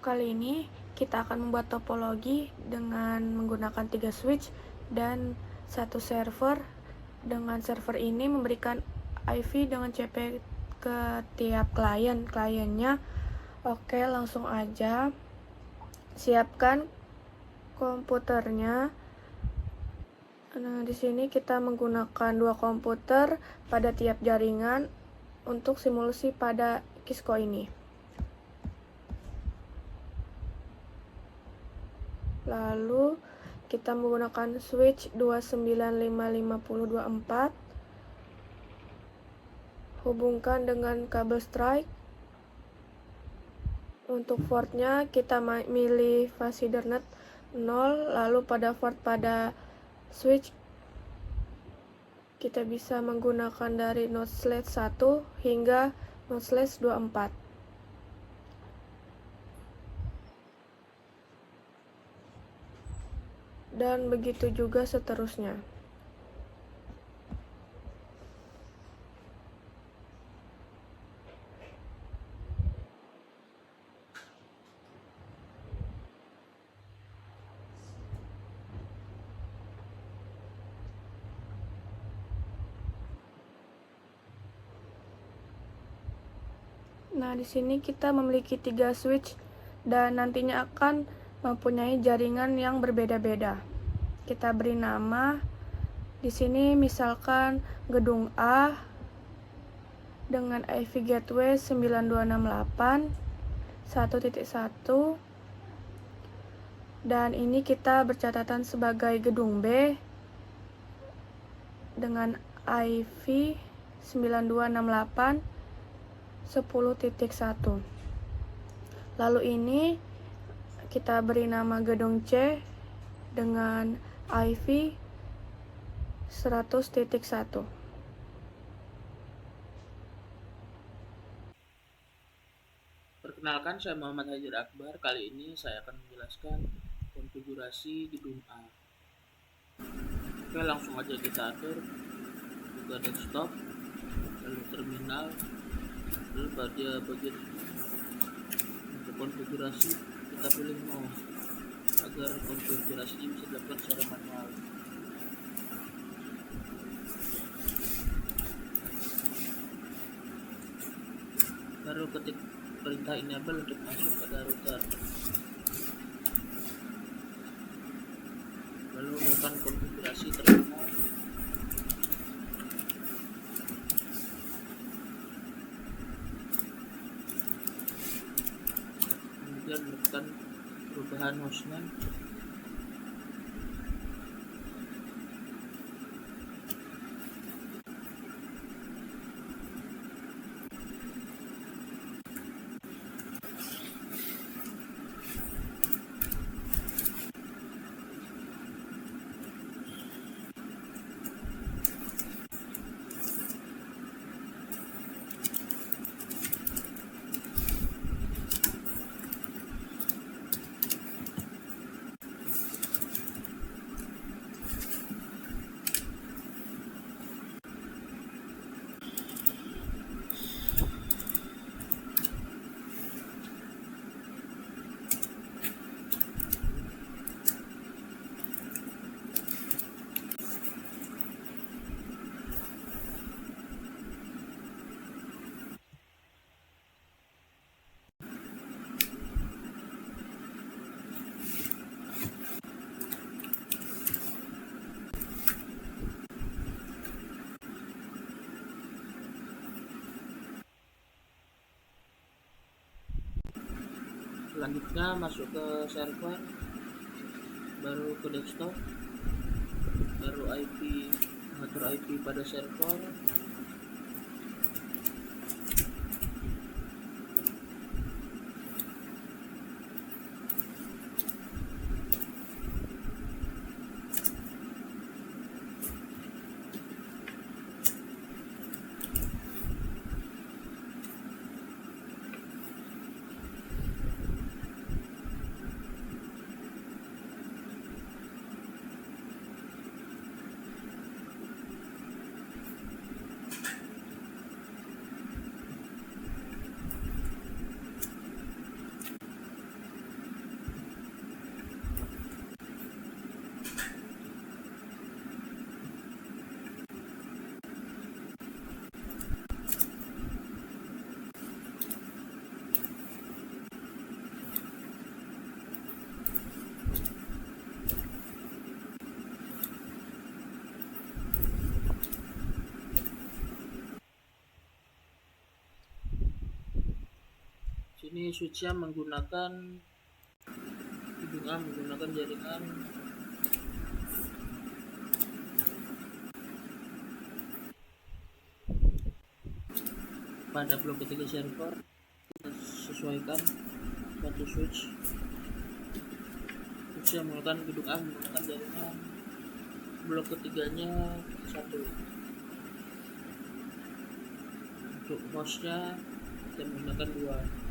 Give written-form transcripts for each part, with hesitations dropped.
Kali ini kita akan membuat topologi dengan menggunakan 3 switch dan satu server. Dengan server ini memberikan IP dengan CP ke tiap kliennya. Oke, langsung aja. Siapkan komputernya. Nah, di sini kita menggunakan 2 komputer pada tiap jaringan untuk simulasi pada Kisco ini. Lalu kita menggunakan switch 2955024. Hubungkan dengan kabel strike. Untuk portnya kita milih fader-net 0, lalu pada port pada switch kita bisa menggunakan dari node/1 hingga node/24. Dan begitu juga seterusnya. Nah, di sini kita memiliki 3 switch dan nantinya akan mempunyai jaringan yang berbeda-beda. Kita beri nama di sini misalkan gedung A dengan IP gateway 9268 1.1, dan ini kita bercatatan sebagai gedung B dengan IP 9268 10.1. Lalu ini kita beri nama gedung C dengan IP 100.1. Perkenalkan, saya Muhammad Hajar Akbar. Kali ini saya akan menjelaskan konfigurasi gedung A. Oke, langsung aja kita atur. Buka desktop, lalu terminal, lalu pada bagian ini untuk konfigurasi kita pilih no agar konfigurasi ini bisa dilakukan secara manual. Baru ketik perintah enable untuk masuk pada router, lalu melakukan konfigurasi terminal. Kemudian melakukan perubahan hostname. Selanjutnya masuk ke server, baru ke desktop, baru mengatur IP pada server. Ini switchnya menggunakan hidung A, menggunakan jaringan pada blok ketiga server. Kita sesuaikan satu switch yang menggunakan hidung A, menggunakan jaringan blok ketiganya 1. Untuk hostnya kita menggunakan 2.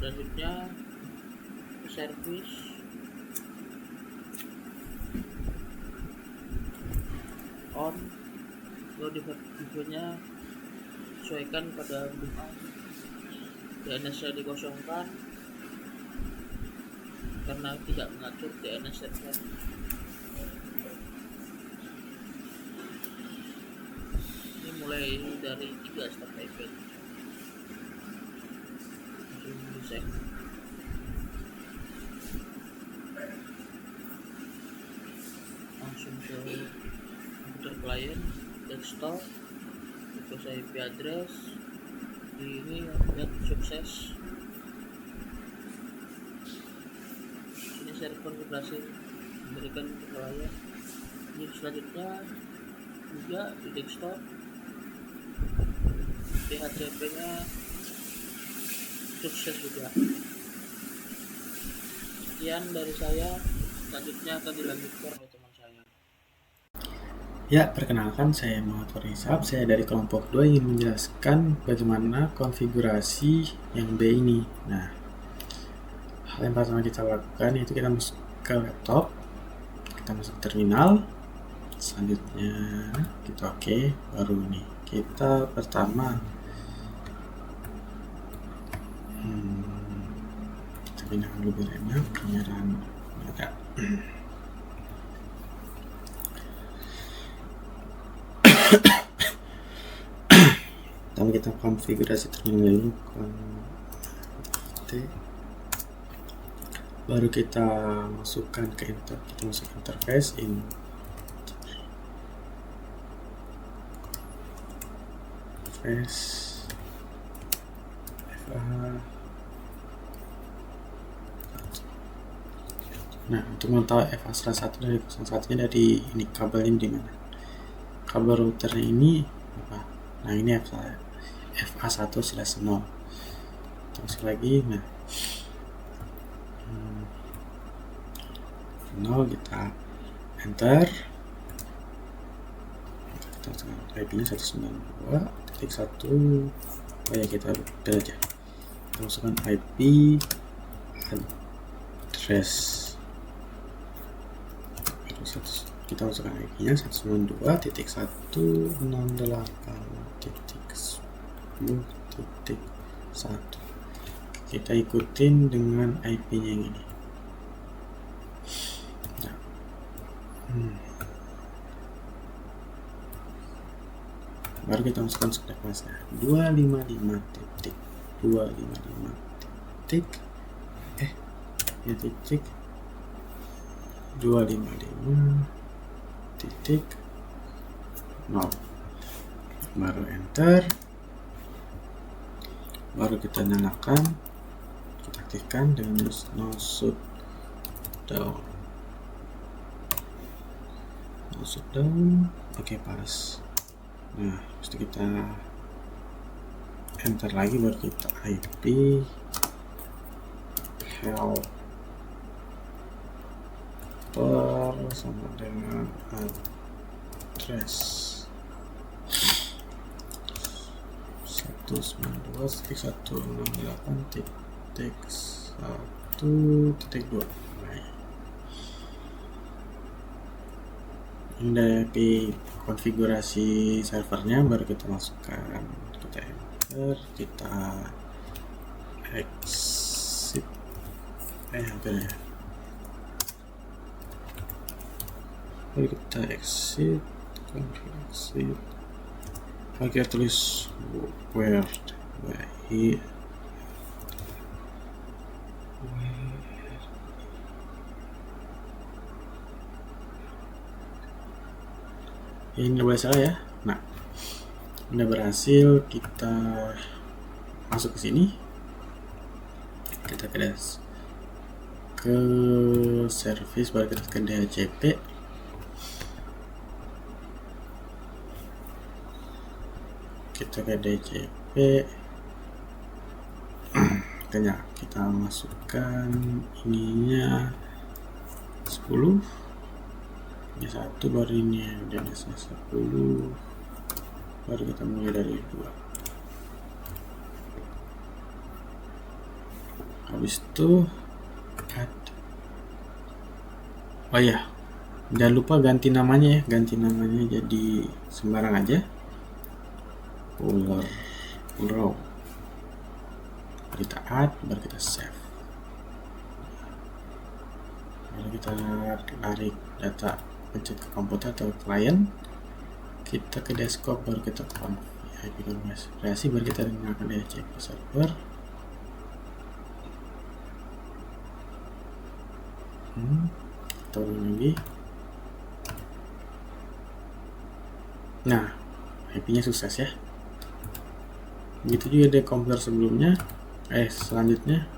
Selanjutnya service on, lalu defaultnya sesuaikan pada hidung A. DNS-nya dikosongkan karena tidak mengatur DNS server. Ini mulai dari 3 start IP. Langsung ke komputer klien, desktop, request IP address. Ini lihat sukses. Ini server berhasil memberikan untuk klien. Ini selanjutnya juga di desktop, DHCP nya sukses juga. Sekian dari saya, selanjutnya akan dilanjutkan oleh teman saya. Ya, perkenalkan saya Muhammad Farisab. Saya dari kelompok 2 ingin menjelaskan bagaimana konfigurasi yang B ini. Nah, hal yang pertama kita lakukan yaitu kita masuk ke laptop, kita masuk terminal, selanjutnya kita oke, baru nih kita pertama kita pindahkan dulu biarnya penyerahan agak pertama kita konfigurasi terminal dulu, baru kita masukkan ke kita masuk interface Nah, untuk mengetahui FA1 dari 01 nya dari ini kabel ini di mana? Kabel routernya ini apa? Nah, ini FA1/0. Terus lagi, nah 0 kita enter. Kita IP-nya 192.1. Oh ya, kita aja. Kita masukkan IP address. Kita masukkan IP-nya 192.168.10.1. Kita ikutin dengan IP-nya yang ini. Nah. Baru kita masukkan subnet masknya 255.255.0. Baru enter, baru kita nyalakan, kita aktifkan dengan no shutdown. Oke, pas. Nah, setelah kita enter lagi, baru kita IP helper sama dengan address 192.168.1.2. Ini dari konfigurasi servernya, baru kita masukkan, kita enter, kita exit, hampir ya, baru kita exit, lalu kita tulis where ini nggak boleh salah ya. Nah, Udah berhasil, kita masuk ke sini, kita ke service, baru kita ke DHCP. Kita ke DHCP, kita masukkan ininya 10, ini 1, baru ini DNS-nya 10, baru kita mulai dari 2. Habis itu add. Oh iya, jangan lupa ganti namanya ya, jadi sembarang aja, puller row. Kita add, baru kita save, baru kita tarik data, pencet ke komputer atau klien, kita ke desktop, baru kita config IP konfigurasi, baru kita gunakan DHCP server. Turun lagi. Nah, IP-nya sukses ya. Begitu juga di komputer sebelumnya. Selanjutnya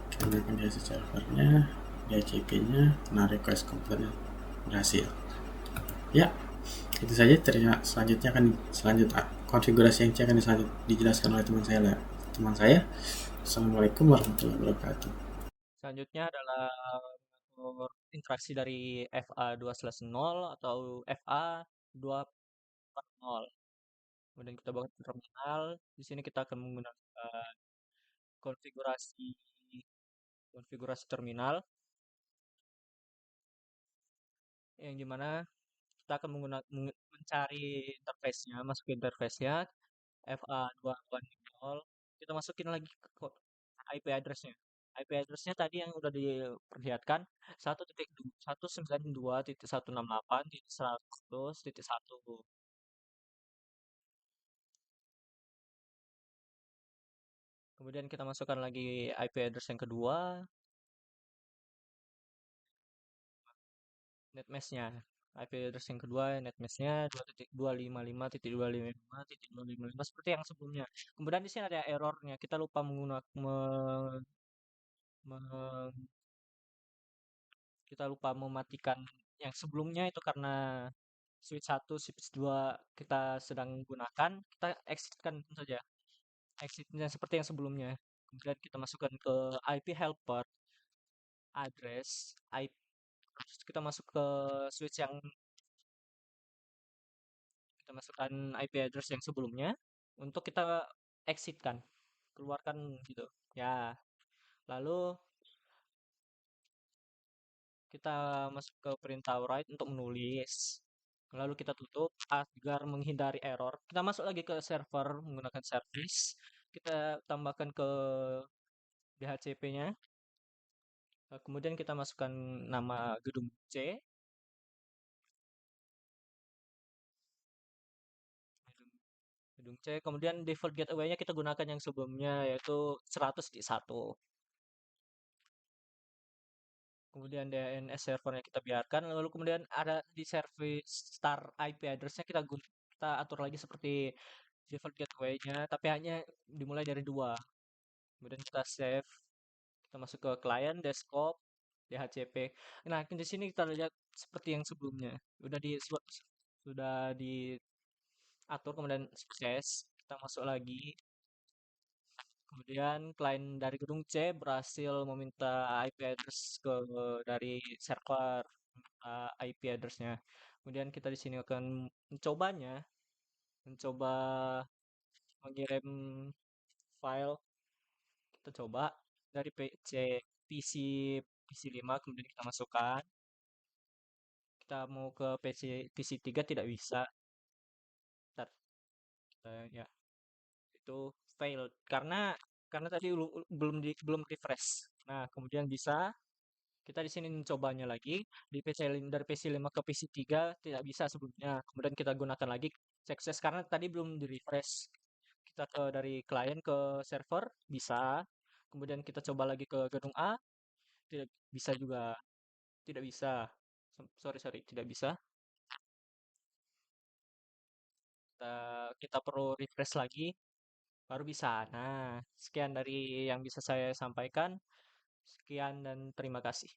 kita gunakan DHCP servernya, DHCP-nya, nah request komputernya berhasil. Ya, itu saja. Selanjutnya konfigurasi yang akan dijelaskan oleh teman saya. Assalamualaikum warahmatullahi wabarakatuh. Selanjutnya adalah mengatur interaksi dari FA2/0 atau FA2/0. Kemudian kita buat terminal. Di sini kita akan menggunakan konfigurasi terminal yang dimana kita akan mencari interface-nya, masuk ke interface-nya FA2/0. Kita masukin lagi ke IP address-nya. IP address-nya tadi yang udah diperlihatkan 1.192.168.100.1. Kemudian kita masukkan lagi IP address yang kedua, netmask-nya. IP address yang kedua, netmask-nya 2.255.255.255 seperti yang sebelumnya. Kemudian di sini ada errornya. Kita lupa kita lupa mematikan yang sebelumnya itu karena switch 1, switch 2 kita sedang gunakan, kita exit-kan saja. Exit-nya seperti yang sebelumnya. Kemudian kita masukkan ke IP helper address, kita masuk ke switch yang kita masukkan IP address yang sebelumnya untuk kita exit-kan, keluarkan gitu. Ya. Lalu kita masuk ke perintah write untuk menulis. Lalu kita tutup agar menghindari error. Kita masuk lagi ke server menggunakan service. Kita tambahkan ke DHCP-nya. Kemudian kita masukkan nama gedung C. Gedung C. Kemudian default gateway-nya kita gunakan yang sebelumnya yaitu 100.1. Kemudian DNS servernya kita biarkan. Lalu kemudian ada di service star IP address-nya kita atur lagi seperti default gateway-nya, tapi hanya dimulai dari 2. Kemudian kita save, kita masuk ke client, desktop, DHCP. Nah, di sini kita lihat seperti yang sebelumnya. Sudah diatur, kemudian sukses. Kita masuk lagi. Kemudian klien dari gedung C berhasil meminta IP address dari server, IP address-nya. Kemudian kita di sini akan mencoba mengirim file. Kita coba dari PC 5, kemudian kita masukkan. Kita mau ke PC 3 tidak bisa. Bentar. Ya, itu failed karena tadi belum refresh. Nah, kemudian bisa kita di sini mencobanya lagi dari PC 5 ke PC 3 tidak bisa sebelumnya. Kemudian kita gunakan lagi sukses karena tadi belum di-refresh. Kita dari klien ke server bisa. Kemudian kita coba lagi ke gedung A, tidak bisa juga. Tidak bisa. Sorry, tidak bisa. kita perlu refresh lagi baru bisa. Nah, sekian dari yang bisa saya sampaikan. Sekian dan terima kasih.